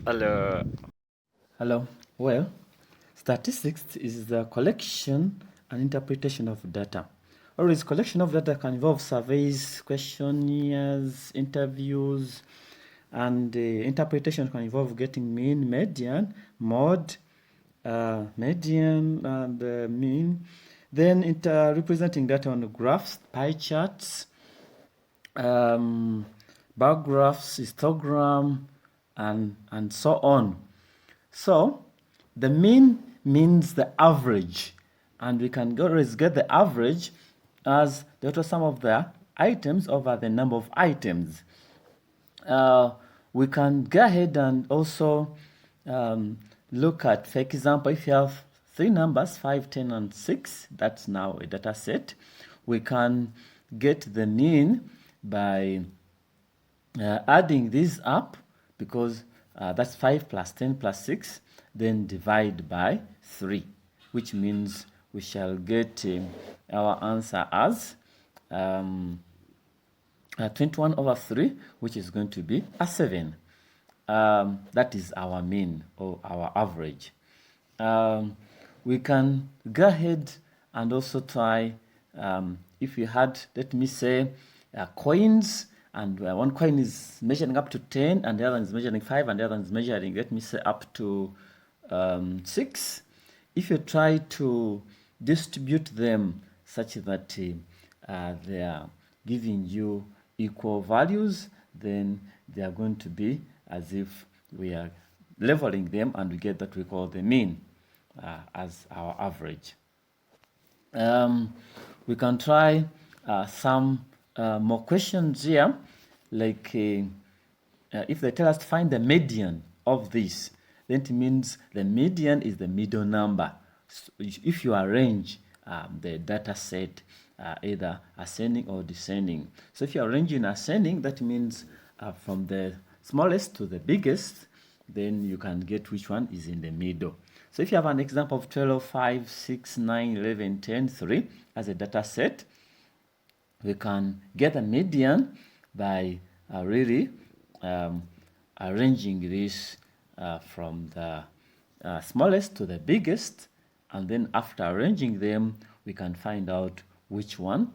Hello. Hello. Well, statistics is the collection and interpretation of data. Always collection of data can involve surveys, questionnaires, interviews, and interpretation can involve getting mean, median, mode, median, and mean. Then representing data on graphs, pie charts, bar graphs, histogram, and so on. So the mean means the average, and we can always get the average as the total sum of the items over the number of items. We can go ahead and also look at, for example, if you have three numbers, 5, 10, and 6, that's now a data set. We can get the mean by adding these up, because that's 5 plus 10 plus 6, then divide by 3, which means we shall get our answer as 21 over 3, which is going to be a 7. That is our mean or our average. We can go ahead and also try, if we had, let me say, coins, and one coin is measuring up to 10, and the other is measuring 5, and the other is measuring, let me say, up to 6. If you try to distribute them such that they are giving you equal values, then they are going to be as if we are leveling them, and we get that we call the mean as our average. We can try some more questions here, like if they tell us to find the median of this, then it means the median is the middle number. So if you arrange the data set either ascending or descending. So if you arrange in ascending, that means from the smallest to the biggest, then you can get which one is in the middle. So if you have an example of 12, 5, 6, 9, 11, 10, 3 as a data set, we can get the median by really arranging this from the smallest to the biggest, and then after arranging them, we can find out which one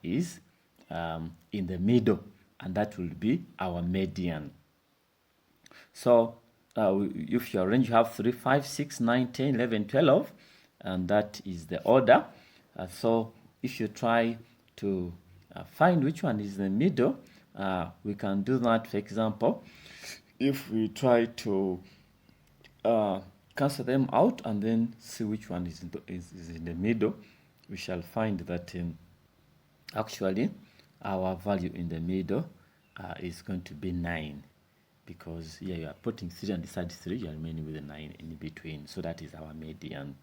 is in the middle, and that will be our median. So if you arrange, you have 3, 5, 6, 9, 10, 11, 12, and that is the order. So if you try to find which one is in the middle, we can do that. For example, if we try to cancel them out and then see which one is in the middle, we shall find that actually our value in the middle is going to be 9, because here you are putting 3 and beside 3, you are remaining with a 9 in between. So that is our median.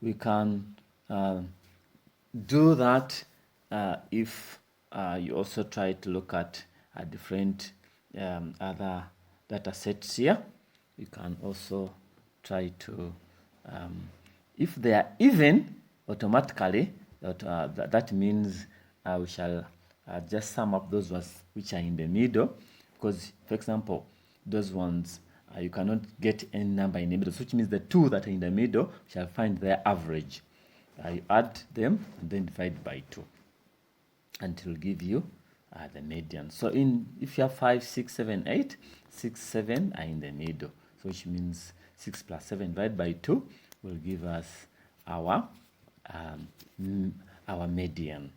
We can do that if you also try to look at different other data sets here. You can also try to, if they are even, automatically, that means we shall just sum up those ones which are in the middle, because, for example, those ones, you cannot get any number in the middle, so which means the two that are in the middle shall find their average. You add them and then divide by 2, and it will give you the median. So if you have 5, 6, 7, 8, 6, 7 are in the middle, so which means 6 plus 7 divided by 2 will give us our median.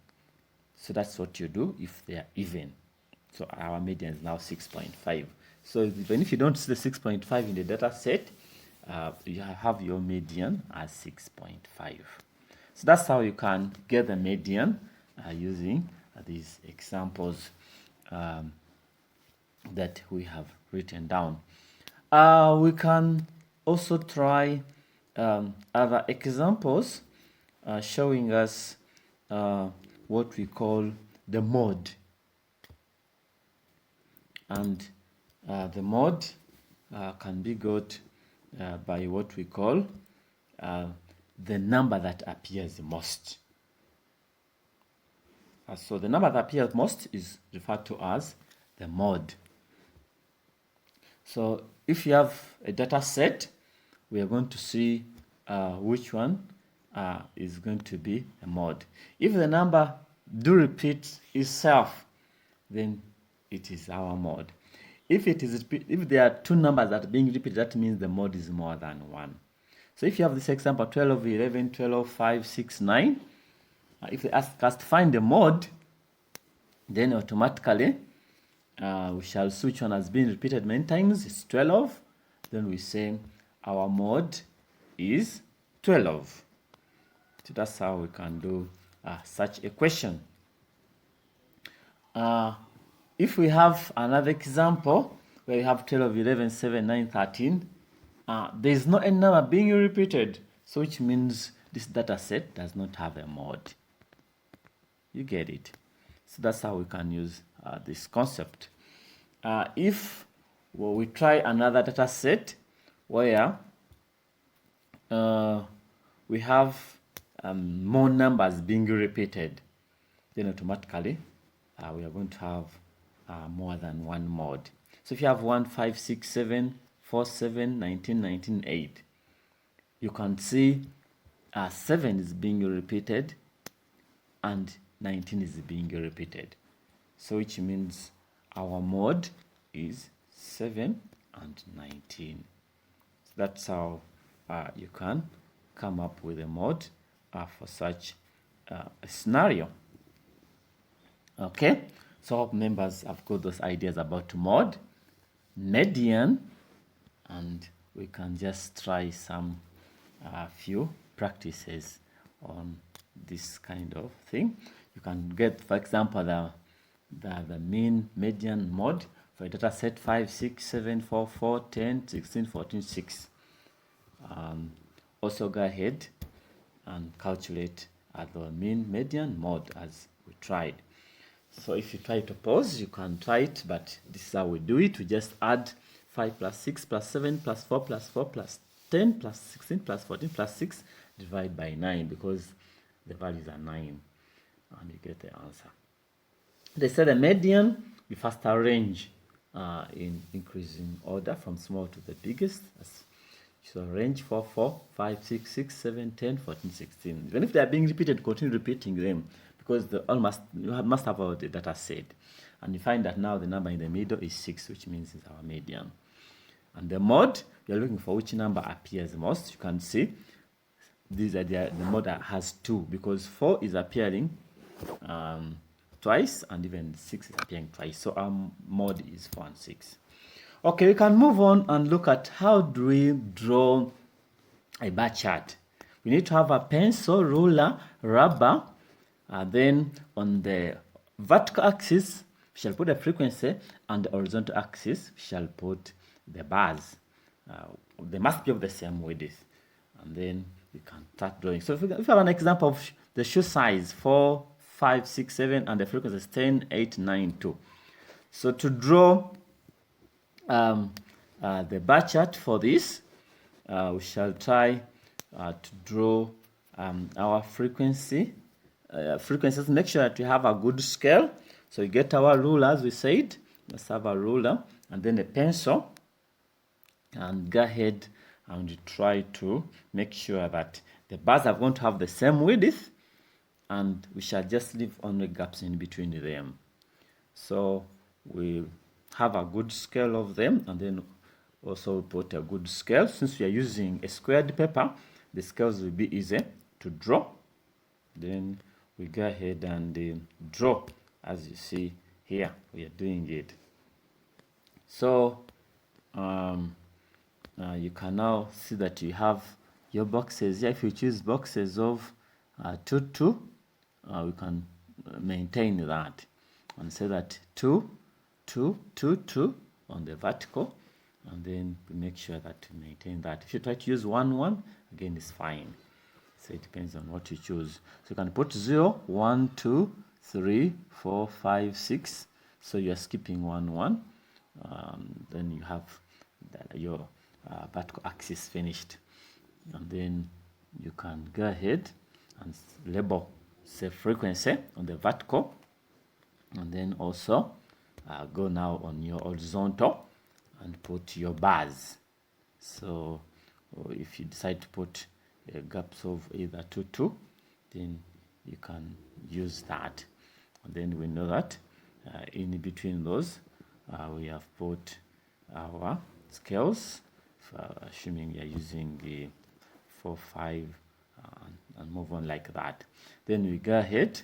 So that's what you do if they are even. So our median is now 6.5. So even if you don't see the 6.5 in the data set, you have your median as 6.5. So that's how you can get the median using these examples that we have written down. We can also try other examples showing us what we call the mode. And the mode can be got by what we call the number that appears most. So the number that appears most is referred to as the mode. So if you have a data set, we are going to see which one is going to be a mod. If the number do repeat itself, then it is our mod. If there are two numbers that are being repeated, that means the mod is more than one. So if you have this example 12, 11, 12, 5, 6, 9, if they ask us to find the mod, then automatically we shall see which one has been repeated many times. It's 12. Then we say our mod is 12. So that's how we can do such a question. If we have another example where we have 12, 11, 7, 9, 13, there is not a number being repeated, so which means this data set does not have a mod. You get it? So that's how we can use this concept. If we try another data set where we have more numbers being repeated, then automatically we are going to have more than one mod. So if you have 1, 5, 6, 7, 4, 7, 19, 19, 8, you can see 7 is being repeated and 19 is being repeated. So which means our mod is 7 and 19. So that's how you can come up with a mod for such a scenario. Okay, so hope members have got those ideas about mod, median, and we can just try some few practices on this kind of thing. You can get, for example, the mean, median, mod for a data set 5, 6, 7, 4, 4, 10, 16, 14, 6. Also go ahead and calculate the mean, median, mod as we tried. So if you try to pause, you can try it, but this is how we do it. We just add 5 plus 6 plus 7 plus 4 plus 4 plus 10 plus 16 plus 14 plus 6 divide by 9 because the values are 9 and you get the answer. They say the median, we first arrange in increasing order from small to the biggest. So range 4, 4, 5, 6, 6, 7, 10, 14, 16. Even if they are being repeated, continue repeating them because you must have the data set. And you find that now the number in the middle is 6, which means it's our median. And the mod, you're looking for which number appears most. You can see these are the mod has 2 because 4 is appearing twice and even 6 is appearing twice. So our mod is 4 and 6. Okay, we can move on and look at how do we draw a bar chart. We need to have a pencil, ruler, rubber. Then on the vertical axis, we shall put the frequency, and the horizontal axis, we shall put the bars. They must be of the same width. And then we can start drawing. So if we have an example of the shoe size, 4, 5, 6, 7, and the frequency is 10, 8, 9, 2. So to draw the bar chart for this, we shall try to draw our frequencies. Make sure that we have a good scale. So we get our ruler, as we said. Let's have a ruler and then a pencil, and go ahead and try to make sure that the bars are going to have the same width, and we shall just leave only gaps in between them. So we have a good scale of them, and then also put a good scale. Since we are using a squared paper, the scales will be easy to draw. Then we go ahead and draw. As you see here, we are doing it. So you can now see that you have your boxes here. If you choose boxes of 2, 2, we can maintain that and say that 2, 2, 2, 2 on the vertical, and then we make sure that we maintain that. If you try to use 1, 1, again, it's fine. So it depends on what you choose. So you can put 0, 1, 2, 3, 4, 5, 6. So you are skipping 1, 1. Then you have your vertical axis finished. And then you can go ahead and label, say, frequency on the vertical. And then also go now on your horizontal and put your bars. So if you decide to put gaps of either 2, 2, then you can use that. And then we know that in between those, we have put our scales, assuming you're using the 4, 5, and move on like that. Then we go ahead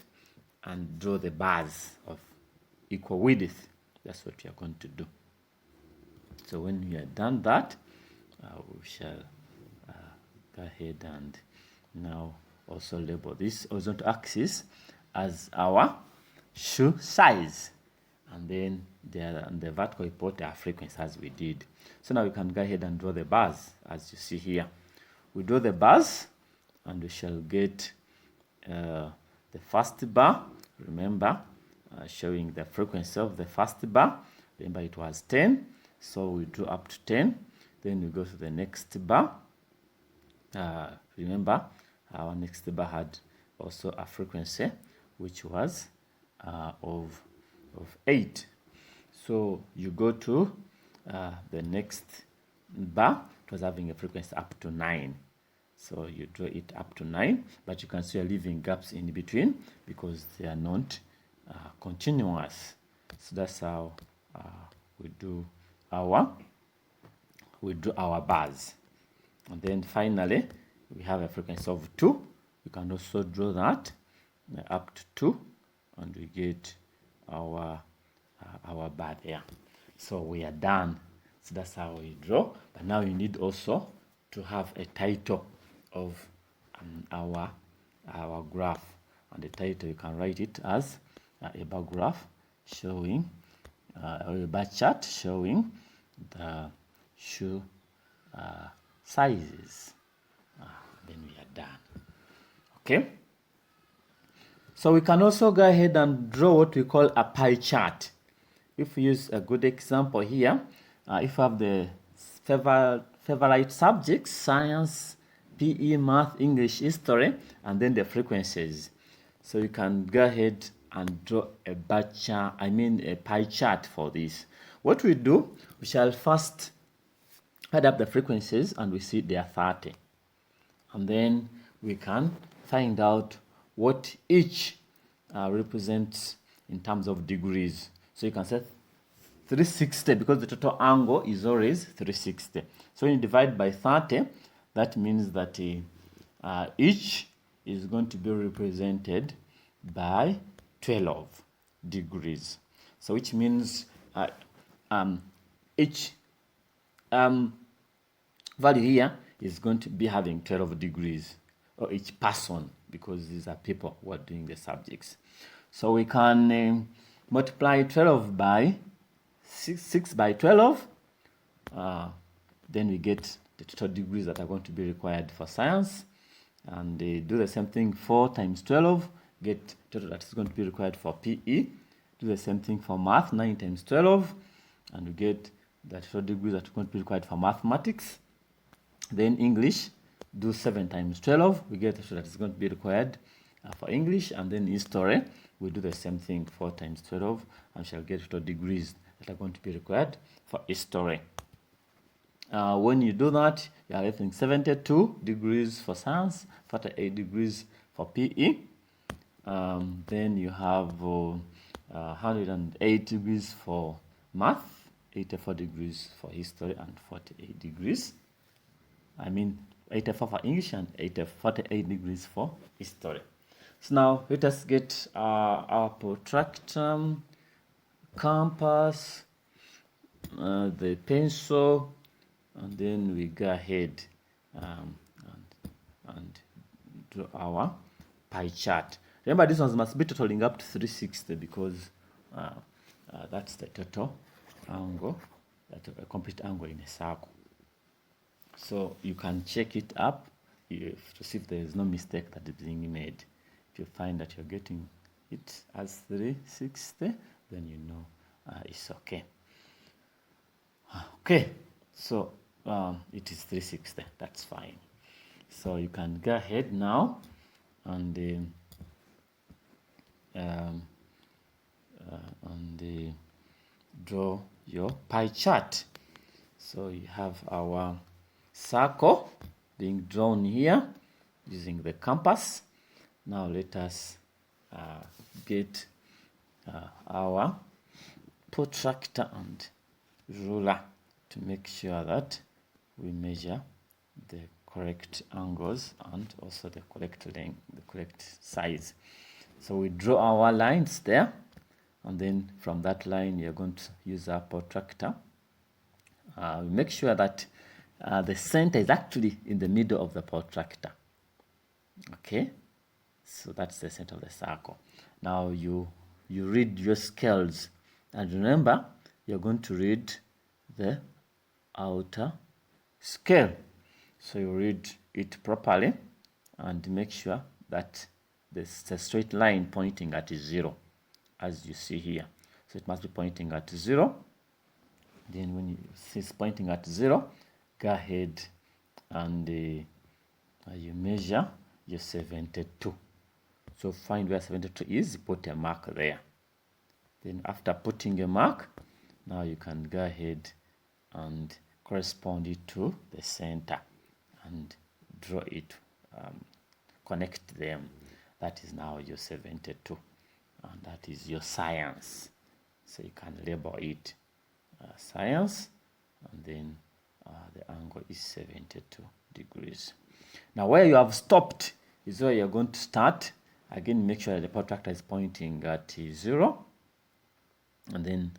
and draw the bars of equal width. That's what we are going to do. So when we are done that, we shall go ahead and now also label this horizontal axis as our shoe size, and then the vertical we put our frequency as we did. So now we can go ahead and draw the bars as you see here. We draw the bars and we shall get the first bar, remember, showing the frequency of the first bar. Remember it was 10, so we drew up to 10. Then we go to the next bar. Remember, our next bar had also a frequency which was of 8. So you go to the next bar. It was having a frequency up to 9. So you draw it up to 9, but you can see you're leaving gaps in between because they are not continuous. So that's how we do our bars. And then finally, we have a frequency of 2. You can also draw that up to 2, and we get our bar there. So we are done. So that's how we draw. But now you need also to have a title of our graph, and the title you can write it as a bar graph showing or a bar chart showing the shoe sizes. Then we are done. Okay, so we can also go ahead and draw what we call a pie chart. If we use a good example here, if you have the favorite subjects, science, PE, math, English, history, and then the frequencies. So you can go ahead and draw a pie chart for this. What we do, we shall first add up the frequencies, and we see they are 30. And then we can find out what each represents in terms of degrees. So you can say 360 because the total angle is always 360. So when you divide by 30, that means that each is going to be represented by 12 degrees. So which means each value here is going to be having 12 degrees, or each person, because these are people who are doing the subjects. So we can multiply 12 by 6 by 12. Then we get the total degrees that are going to be required for science. And do the same thing, 4 times 12, get total that is going to be required for PE. Do the same thing for math, 9 times 12, and we get the total degrees that are going to be required for mathematics. Then English, do 7 times 12, we get the total that is going to be required for English. And then history, we do the same thing, 4 times 12, and shall get total degrees that are going to be required for history. When you do that, you are getting 72 degrees for science, 48 degrees for PE. Then you have 108 degrees for math, 84 degrees for history, and 48 degrees. 84 for English and 48 degrees for history. So now let us get our protractor, compass, the pencil, and then we go ahead and draw our pie chart. Remember, these ones must be totaling up to 360 because that's the total angle, that's a complete angle in a circle. So you can check it up to see if there is no mistake that is being made. If you find that you're getting it as 360, then you know it's okay. Okay, so it is 360, that's fine. So you can go ahead now and draw your pie chart. So you have our circle being drawn here using the compass. Now let us get our protractor and ruler to make sure that we measure the correct angles and also the correct length, the correct size. So we draw our lines there, and then from that line you're going to use our protractor. Make sure that the center is actually in the middle of the protractor. Okay, so that's the center of the circle. Now you read your scales, and remember you're going to read the outer scale. So you read it properly and make sure that there's a straight line pointing at 0, as you see here. So it must be pointing at 0. Then when you see it's pointing at 0, go ahead and you measure your 72. So find where 72 is, put a mark there. Then after putting a mark, now you can go ahead and correspond it to the center and draw it, connect them. That is now your 72, and that is your science. So you can label it science, and then the angle is 72 degrees. Now where you have stopped is where you're going to start. Again, make sure that the protractor is pointing at 0, and then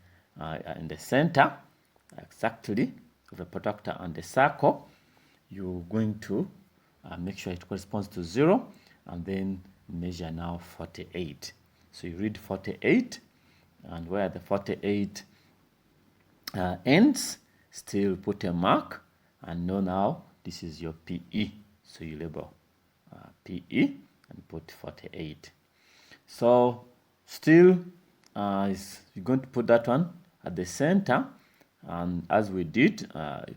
in the center exactly of the protractor and the circle, you're going to make sure it corresponds to 0, and then measure now 48. So you read 48, and where the 48 ends, still put a mark, and know now this is your PE. So you label PE and put 48. So still you're going to put that one at the center, and as we did,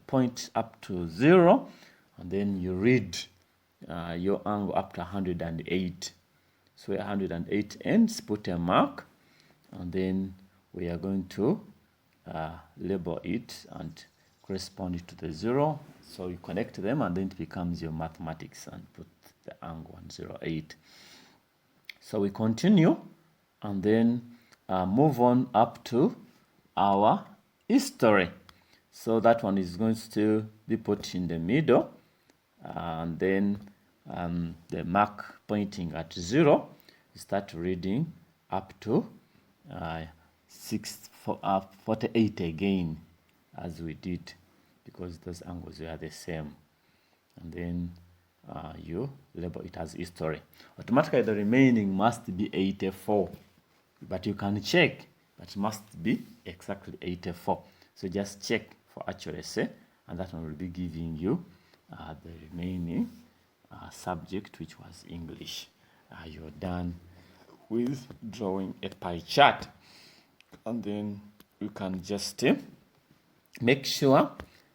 point up to 0, and then you read your angle up to 108. So 108 ends, put a mark, and then we are going to label it and correspond it to the 0. So you connect them, and then it becomes your mathematics, and put the angle on 08. So we continue, and then move on up to our history. So that one is going to still be put in the middle, and then the mark pointing at 0, you start reading up to 48 again, as we did, because those angles were the same. And then you label it as history. Automatically the remaining must be 84, but you can check, but it must be exactly 84. So just check for accuracy, and that one will be giving you the remaining subject, which was English. You're done with drawing a pie chart, and then you can just make sure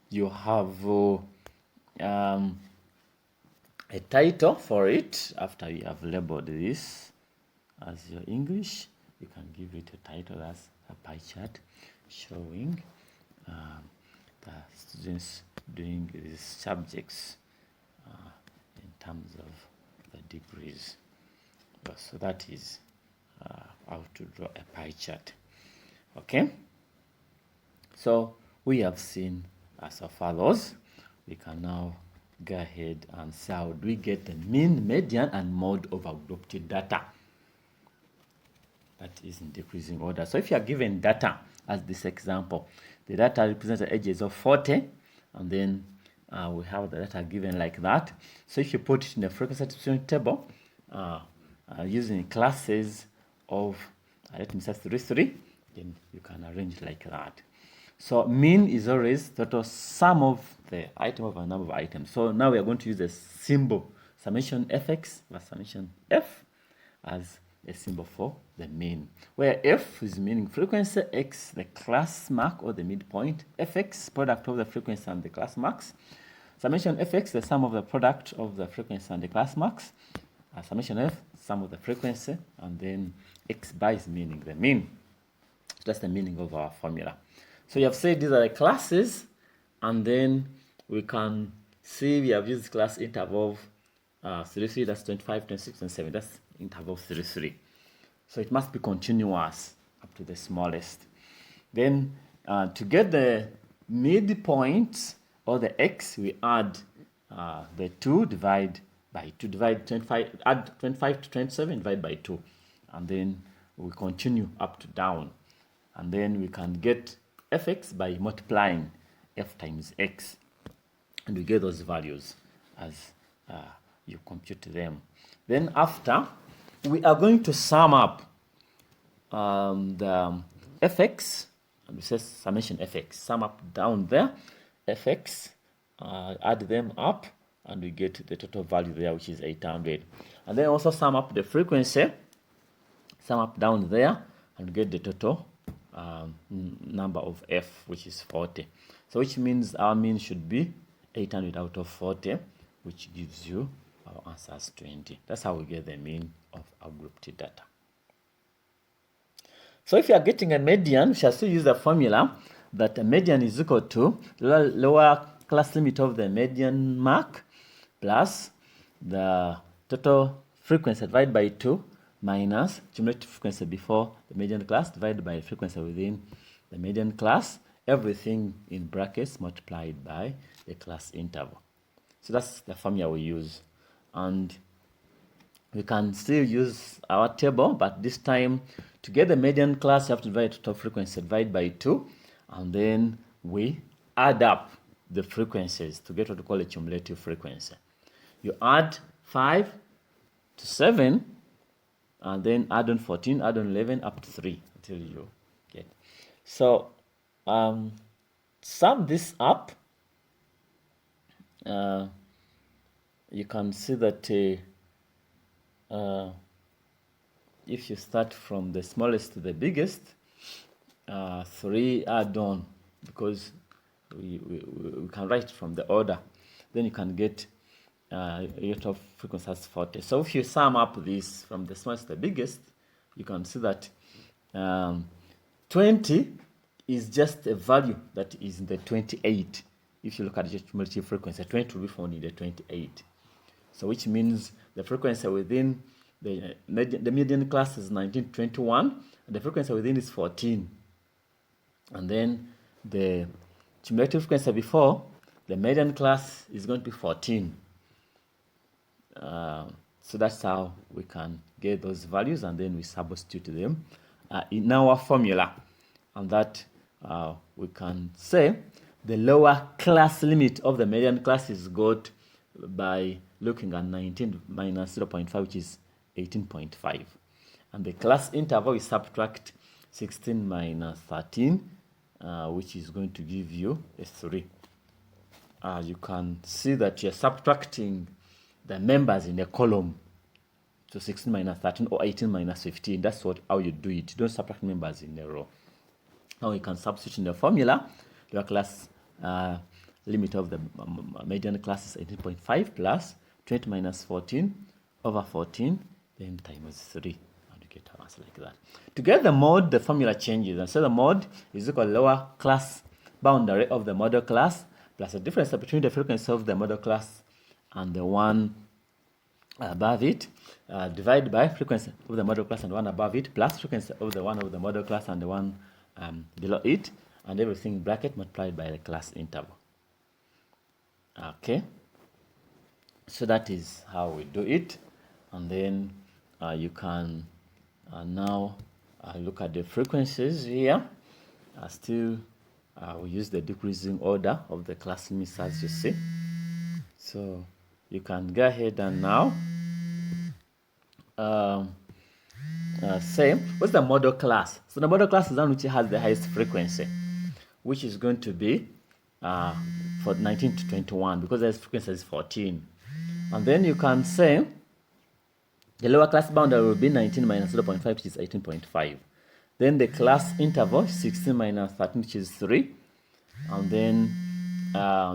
you have a title for it. After you have labeled this as your English, you can give it a title as a pie chart showing the students doing these subjects in terms of the degrees. So that is how to draw a pie chart. Okay, so we have seen so far those. We can now go ahead and see how do we get the mean, median, and mode over grouped data. That is in decreasing order. So if you are given data, as this example, the data represents the ages of 40, and then we have the data given like that. So if you put it in the frequency distribution table using classes of, let me say 3, then you can arrange like that. So mean is always total sum of the item of a number of items. So now we are going to use the symbol summation fx plus summation f as a symbol for the mean, where f is meaning frequency, x the class mark or the midpoint, fx product of the frequency and the class marks, summation fx the sum of the product of the frequency and the class marks, summation f sum of the frequency, and then x bar is meaning the mean. So that's the meaning of our formula. So you have said these are the classes And then we can see we have used class interval 3, that's 25, 26, and 7. That's interval 3, 3. So it must be continuous up to the smallest. Then to get the midpoint or the x, we add the 2 divide by 2, divide 25, add 25 to 27, divide by 2. And then we continue up to down. And then we can get fx by multiplying f times x. And we get those values as you compute them. Then after, we are going to sum up the fx, and we say summation fx, sum up down there, fx, add them up, and we get the total value there, which is 800. And then also sum up the frequency, sum up down there, and get the total number of f, which is 40. So which means our mean should be 800 out of 40, which gives you our answer as 20. That's how we get the mean of our group T data. So if you are getting a median, we shall still use the formula that a median is equal to the lower class limit of the median mark plus the total frequency divided by 2 minus cumulative frequency before the median class divided by frequency within the median class, everything in brackets multiplied by the class interval. So that's the formula we use. And we can still use our table, but this time to get the median class, you have to divide total frequency, divide by 2, and then we add up the frequencies to get what we call a cumulative frequency. You add 5 to 7, and then add on 14, add on 11, up to 3 until you get. So sum this up. You can see that if you start from the smallest to the biggest, 3 add on, because we can write from the order, then you can get rate of frequency as 40. So if you sum up this from the smallest to the biggest, you can see that 20 is just a value that is in the 28. If you look at the cumulative frequency, 20 will be found in the 28. So which means the frequency within the median class is 1921, and the frequency within is 14. And then the cumulative frequency before the median class is going to be 14. So that's how we can get those values, and then we substitute them in our formula, and that we can say the lower class limit of the median class is got by looking at 19 minus 0.5, which is 18.5. And the class interval is subtract 16 minus 13, which is going to give you a 3. You can see that you're subtracting the members in a column. So 16 minus 13 or 18 minus 15. That's how you do it. You don't subtract members in a row. Now you can substitute in the formula. The class limit of the median class is 18.5 plus 20 minus 14 over 14, then times 3. And you get an answer like that. To get the mode, the formula changes. And so the mode is equal to lower class boundary of the model class plus the difference between the frequency of the model class and the one above it, divided by frequency of the model class and the one above it, plus frequency of the one of the model class and the one below it, and everything in bracket multiplied by the class interval. Okay, so that is how we do it. And then you can now look at the frequencies here. Still we use the decreasing order of the class limits, as you see. So you can go ahead and now say what's the model class. So the model class is one which has the highest frequency, which is going to be for 19 to 21, because the frequency is 14. And then you can say the lower class boundary will be 19 minus 0.5, which is 18.5. Then the class interval 16 minus 13, which is 3. And then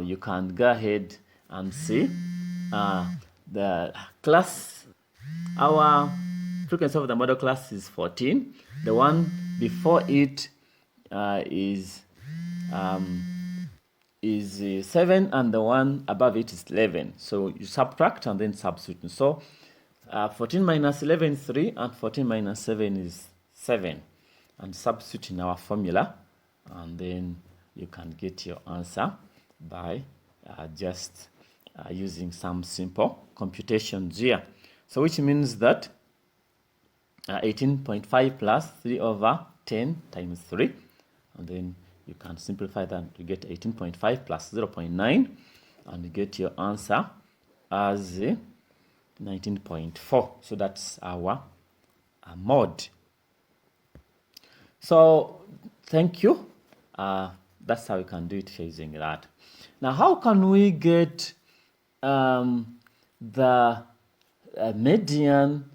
you can go ahead and see the class, our frequency of the model class is 14. The one before it is is 7 and the one above it is 11. So you subtract and then substitute. So 14 minus 11 is 3 and 14 minus 7 is 7. And substitute in our formula, and then you can get your answer by just using some simple computations here. So which means that 18.5 plus 3 over 10 times 3, and then you can simplify that to get 18.5 plus 0.9, and you get your answer as 19.4. So that's our mod. So thank you. That's how we can do it using that. Now, how can we get the median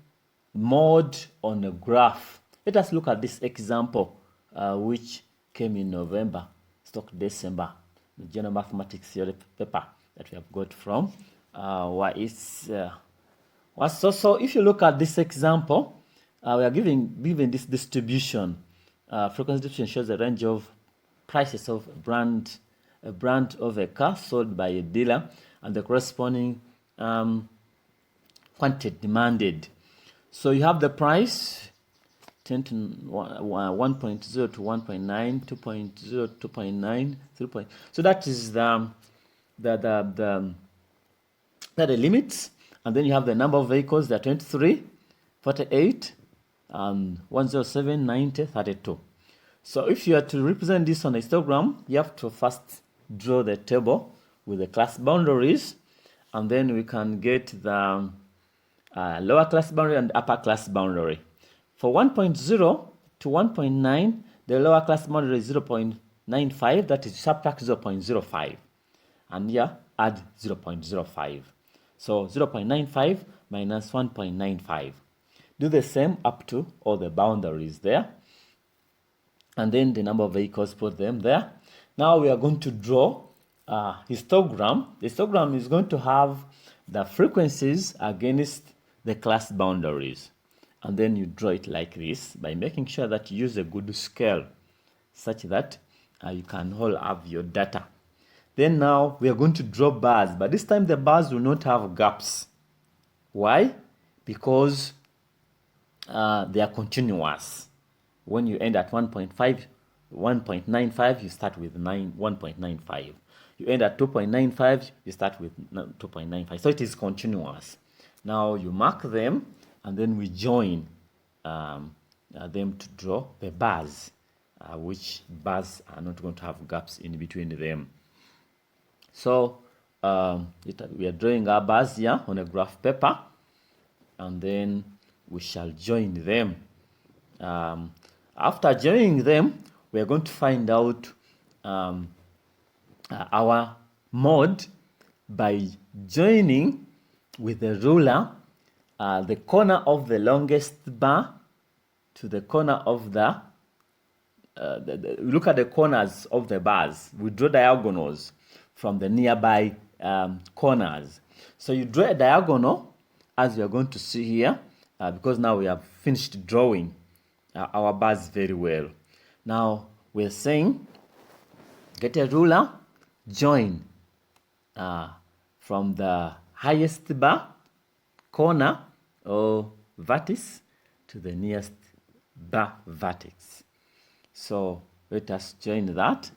mod on a graph? Let us look at this example, which came in November, stock December, the general mathematics theory paper that we have got from so if you look at this example, we are given this distribution. Frequency distribution shows a range of prices of a brand of a car sold by a dealer and the corresponding quantity demanded. So you have the price 10 to 1.0 to 1.9, 2.0, 2.9, 3. So that is the limits, and then you have the number of vehicles. There are 23, 48, 107, 90, 32. So if you are to represent this on a histogram, you have to first draw the table with the class boundaries, and then we can get the lower class boundary and upper class boundary. For 1.0 to 1.9, the lower class boundary is 0.95, that is subtract 0.05, and here add 0.05. So 0.95 minus 1.95. Do the same up to all the boundaries there, and then the number of vehicles, put them there. Now we are going to draw a histogram. The histogram is going to have the frequencies against the class boundaries. And then you draw it like this by making sure that you use a good scale such that you can all have your data. Then now we are going to draw bars, but this time the bars will not have gaps. Why? Because they are continuous. When you end at 1.95, you start with 1.95. You end at 2.95, you start with 2.95. So it is continuous. Now you mark them, and then we join them to draw the bars, which bars are not going to have gaps in between them. So we are drawing our bars here on a graph paper, and then we shall join them. After joining them, we are going to find out our mod by joining with the ruler the corner of the longest bar to the corner of look at the corners of the bars. We draw diagonals from the nearby corners. So you draw a diagonal, as we are going to see here, because now we have finished drawing our bars very well. Now we're saying get a ruler, join from the highest bar corner or vertex to the nearest bar vertex. So let us join that,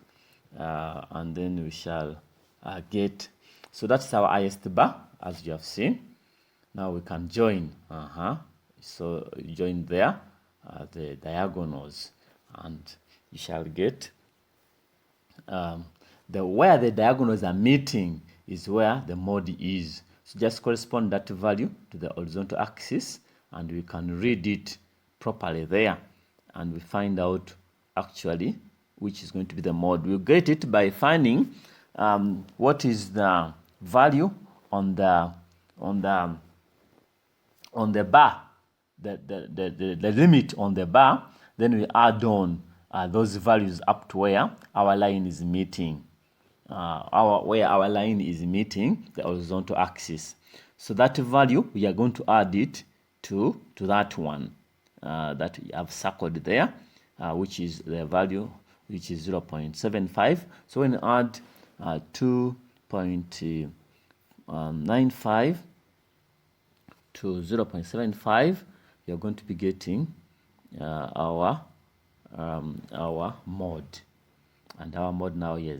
and then we shall get. So that's our highest bar, as you have seen. Now we can join. So join there the diagonals, and you shall get where the diagonals are meeting is where the mod is. So just correspond that value to the horizontal axis, and we can read it properly there, and we find out actually which is going to be the mod. We'll get it by finding what is the value on the bar, the limit on the bar. Then we add on those values up to where our line is meeting, where our line is meeting the horizontal axis. So that value, we are going to add it to that one that we have circled there, which is the value, which is 0.75. So when you add 2.95 to 0.75, you're going to be getting our mode. And our mode now is